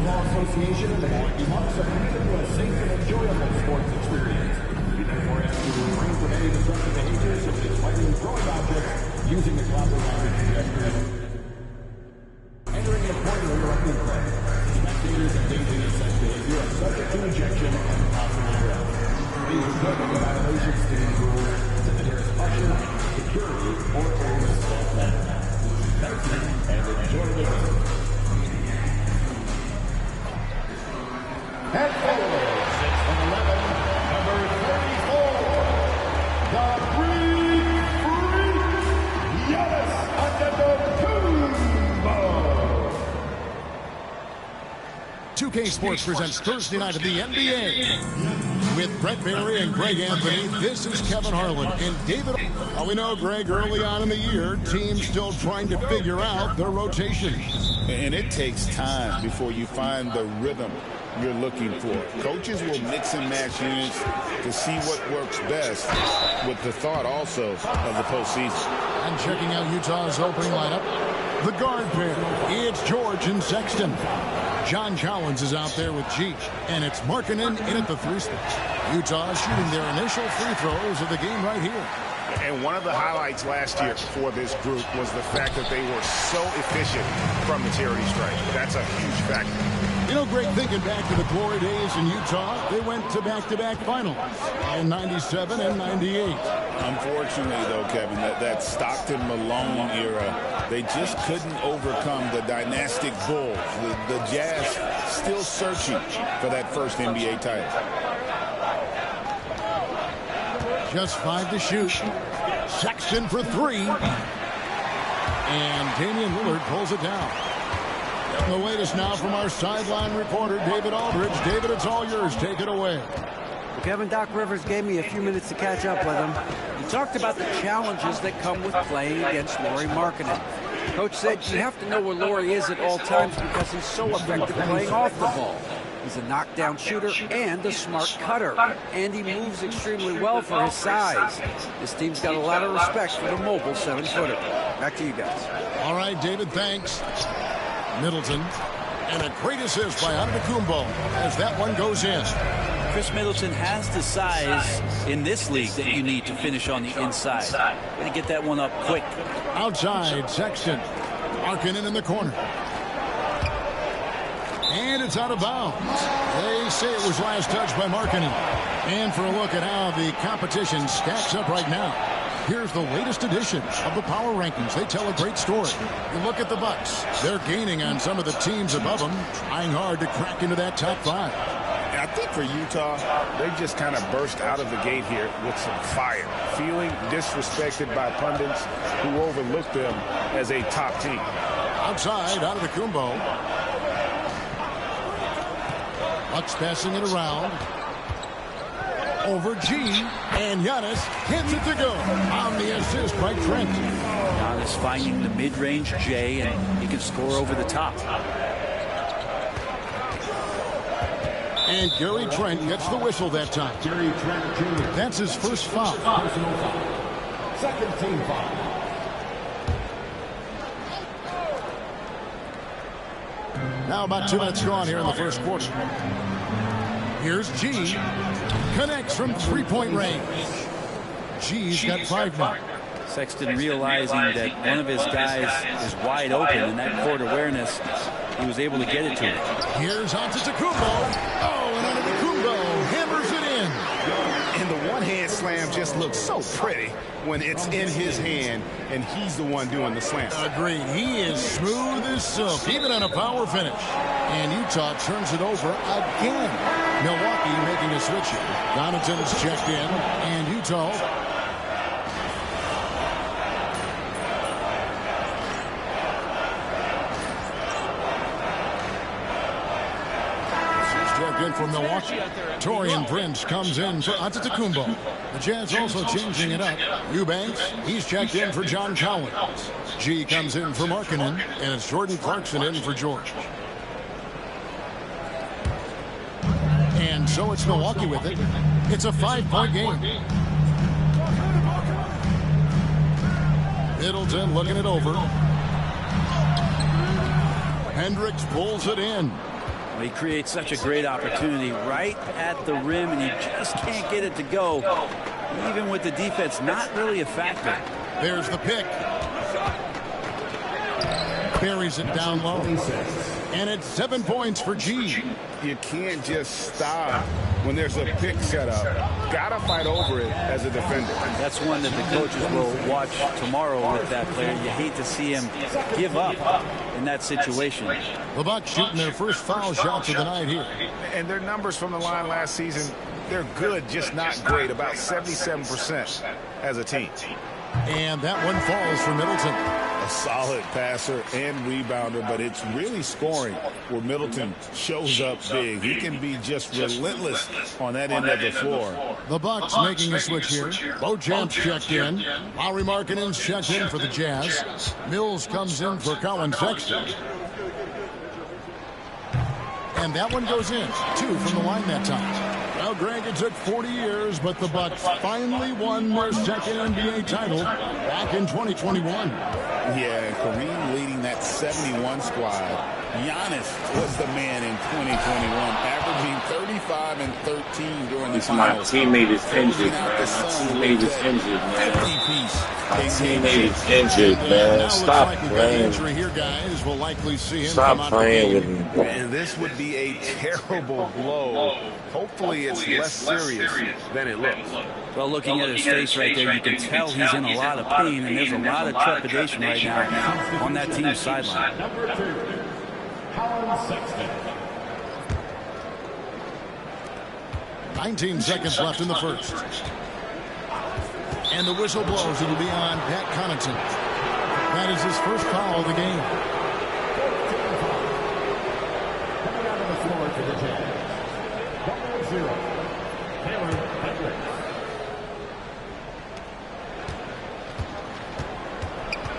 Basketball Association and the Milwaukee Bucks are committed to a safe and enjoyable sports experience. We therefore ask you to refrain from any destructive behaviors such as fighting and throwing objects, using the proper language gestures, entering the corner interrupting play. Spectators engaging in such behavior are subject to ejection and possible arrest. These are violations to these rules to the nearest usher, security, or owner staff member. Thank you, and enjoy the game. And forward, 6 and 11, number 34, the Greek Freak, Giannis Antetokounmpo. 2K Sports presents Thursday night of the NBA. With Brett Barry and Greg Anthony, this is Kevin Harlan and David. Well, we know, Greg, early on in the year, teams still trying to figure out their rotation. And it takes time before you find the rhythm you're looking for. Coaches will mix and match units to see what works best, with the thought also of the postseason. And checking out Utah's opening lineup, the guard pair. It's George and Sexton. John Collins is out there with G, and it's Markkanen in at the 3 spot. Utah shooting their initial free throws of the game right here. And one of the highlights last year for this group was the fact that they were so efficient from the charity stripe. That's a huge factor. You know, Greg, thinking back to the glory days in Utah, they went to back-to-back finals in 97 and 98. Unfortunately, though, Kevin, that Stockton-Malone era, they just couldn't overcome the dynastic Bulls. The Jazz still searching for that first NBA title. Just 5 to shoot. Sexton for 3. And Damian Lillard pulls it down. And the latest now from our sideline reporter, David Aldridge. David, it's all yours. Take it away. Well, Kevin, Doc Rivers gave me a few minutes to catch up with him. He talked about the challenges that come with playing against Lauri Markkanen. Coach said you have to know where Lauri is at all times because he's so effective playing off the ball. He's a knockdown shooter and a smart cutter, and he moves extremely well for his size. This team's got a lot of respect for the mobile 7-footer. Back to you guys. All right, David, thanks. Middleton, and a great assist by Antetokounmpo as that one goes in. Chris Middleton has the size in this league that you need to finish on the inside. Got to get that one up quick. Outside, Sexton. Markkanen in the corner. And it's out of bounds. They say it was last touched by Markkanen. And for a look at how the competition stacks up right now, here's the latest edition of the Power Rankings. They tell a great story. You look at the Bucks. They're gaining on some of the teams above them, trying hard to crack into that top 5. I think for Utah, they just kind of burst out of the gate here with some fire, feeling disrespected by pundits who overlooked them as a top team. Outside, Antetokounmpo. Bucks passing it around. Over G, and Giannis hits it to go on the assist by Trent. Giannis finding the mid-range J, and he can score over the top. And Gary Trent gets the whistle that time. Gary Trent Jr. That's his first foul. Personal foul. Second team foul. Now about 2 minutes gone here in the first quarter. Here's G. Connects from 3-point range. G's got 5 now. Sexton realizing that one of his guys is wide open, and that court awareness, he was able to get it to him. Here's Antetokounmpo. Oh, and Antetokounmpo hammers it in. And the one-hand slam just looks so pretty when it's in his hand and he's the one doing the slam. Agreed. He is smooth as silk, even on a power finish. And Utah turns it over again. Milwaukee making a switch here. Donaton's checked in, and Utah. Checked in for Milwaukee. Taurean Prince comes in for Antetokounmpo. The Jazz also changing it up. Eubanks, he's checked in for John Collins. G comes in for Markkanen, and it's Jordan Clarkson in for George. And so it's Milwaukee with it. It's a 5-point game. Middleton looking it over. Hendricks pulls it in. Well, he creates such a great opportunity right at the rim, and he just can't get it to go. Even with the defense not really a factor. There's the pick. Buries it down low. And it's 7 points for G. You can't just stop when there's a pick set up. Gotta fight over it as a defender. That's one that the coaches will watch tomorrow with that player. You hate to see him give up in that situation. The Bucks shooting their first foul shots of the night here. And their numbers from the line last season, they're good, just not great. About 77% as a team. And that one falls for Middleton. A solid passer and rebounder, but it's really scoring where Middleton shows up big. He can be just relentless on that end of the floor. The Bucks making a switch here. Beauchamp's checked in. Lauri Markkanen's checked in for the Jazz. Mills comes in for Colin Sexton. And that one goes in. 2 from the line that time. Well, Greg, it took 40 years, but the Bucks finally won their second NBA title back in 2021. Yeah, Kareem leading that 71 squad. Giannis was the man in 2021, averaging 35 and 13 during the finals. My teammate is injured, man. My teammate is injured, man. My teammate is injured, man. Stop playing. Here, guys. We'll likely see him. Stop playing with me. And this would be a terrible blow. Hopefully it's less serious than it looks. Well, looking at his face right there, you can tell he's in a lot of pain, and there's a lot of trepidation right now on that team's sideline. Number 2, Colin Sexton. 19 seconds left in the first. And the whistle blows. It'll be on Pat Connaughton. That is his first foul of the game. Coming out on the floor for the Jazz. Double 0. Taylor Hendricks.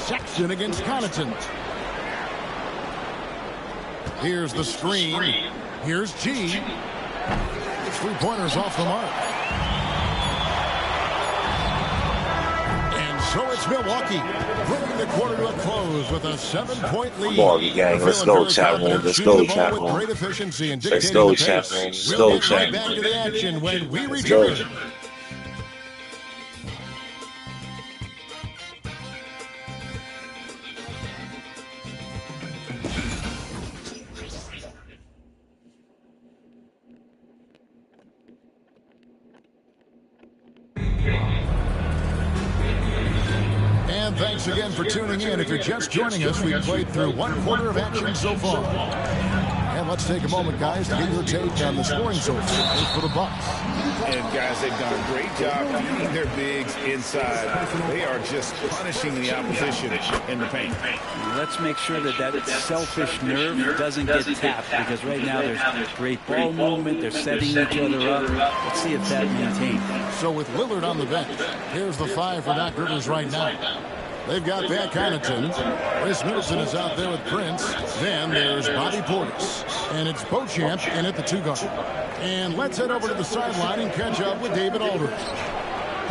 Sexton against Connaughton. Here's the screen. Here's G. 3-pointers off the mark. And so it's Milwaukee bringing the quarter to a close with a 7-point lead. Milwaukee gang, let's go, chat room. Let's go, chat room. Great efficiency and Let's go, chat room. Let's go, chat room. Back to the action when we Let's go. return. And thanks again for tuning in. If you're just joining us, we've played through 1 quarter of action so far. And let's take a moment, guys, to get your take on the scoring source for the Bucks. And guys, they've done a great job feeding their bigs inside. They are just punishing the opposition in the paint. Let's make sure that that selfish nerve doesn't get tapped, because right now there's great ball movement. They're setting each other up. Let's see if that maintains. So with Lillard on the bench, here's the 5 for Doc Rivers right now. They've got Pat Connaughton. Chris Middleton is out there with Prince. Then there's Bobby Portis. And it's Beauchamp in at the 2 guard. And let's head over to the sideline and catch up with David Aldridge.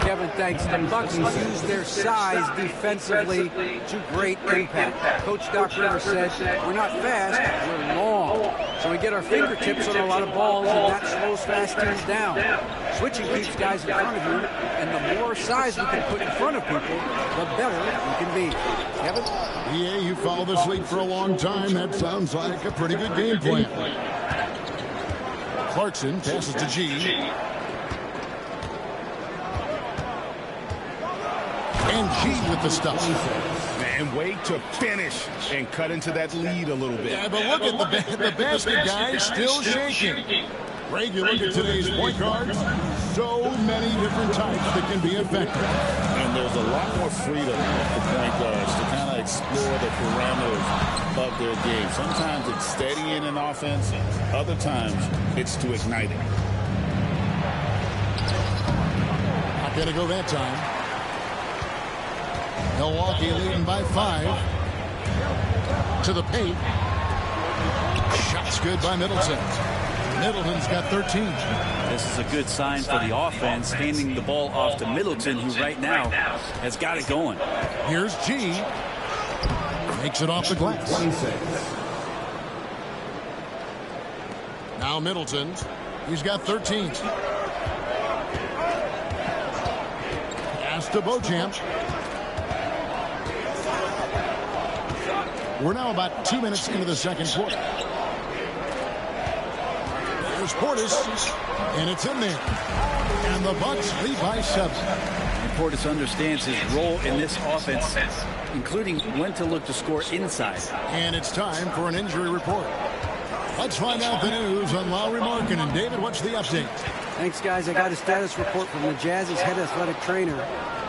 Kevin, thanks. The Bucks use their size defensively to great impact. Coach Doc Rivers said, we're not fast, we're long. So we get our fingertips on a lot of balls, and that slows fast teams down. Switching keeps guys in front of you, and the more size we can put in front of people, the better we can be. Kevin? Yeah, you follow this league for a long time. That sounds like a pretty good game plan. Clarkson passes to G. And G with the stuff. And wait to finish and cut into that lead a little bit. Yeah, but look at the basket guy still shaking. Greg, you look at today's point guards, so many different types that can be effective. And there's a lot more freedom for point guards to kind of explore the parameters of their game. Sometimes it's steadying an offense. Other times it's to ignite it. Not going to go that time. Milwaukee leading by 5. To the paint. Shots good by Middleton. Middleton's got 13. This is a good sign for the offense, handing the ball off to Middleton, who right now has got it going. Here's G. Makes it off the glass. Now Middleton. He's got 13. Pass to Beauchamp. We're now about 2 minutes into the second quarter. There's Portis, and it's in there. And the Bucks lead by 7. And Portis understands his role in this offense, including when to look to score inside. And it's time for an injury report. Let's find out the news on Lauri Markkanen. David, what's the update? Thanks, guys. I got a status report from the Jazz's head athletic trainer.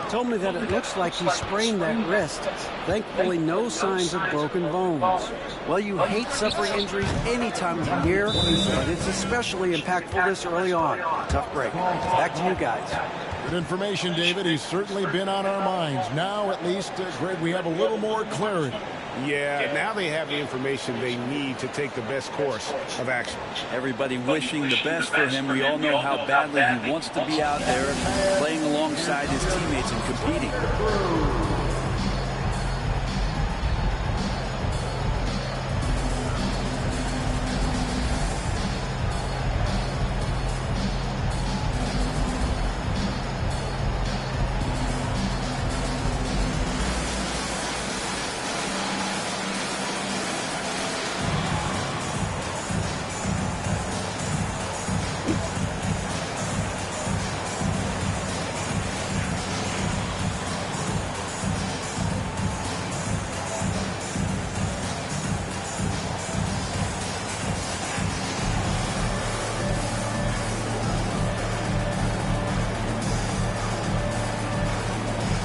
Told me that it looks like he sprained that wrist. Thankfully, no signs of broken bones. Well, you hate suffering injuries any time of the year, but it's especially impactful this early on. Tough break. Back to you guys. Good information, David. He's certainly been on our minds. Now, at least, Greg, we have a little more clarity. Yeah, now they have the information they need to take the best course of action. Everybody wishing the best for him. We all know how badly he wants to be out there playing alongside his teammates and competing.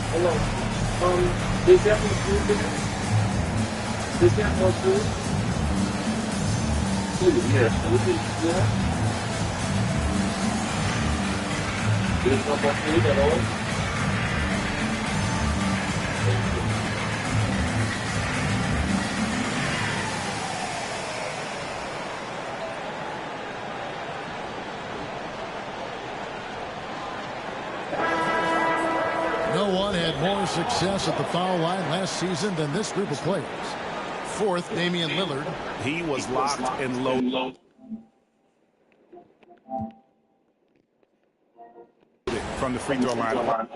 Hello. Is that more food there? Is that more food? Food, yes. Food is there. There's no more food at all? No one had more success at the foul line last season than this group of players. Fourth, Damian Lillard. He was locked and loaded from the free throw line.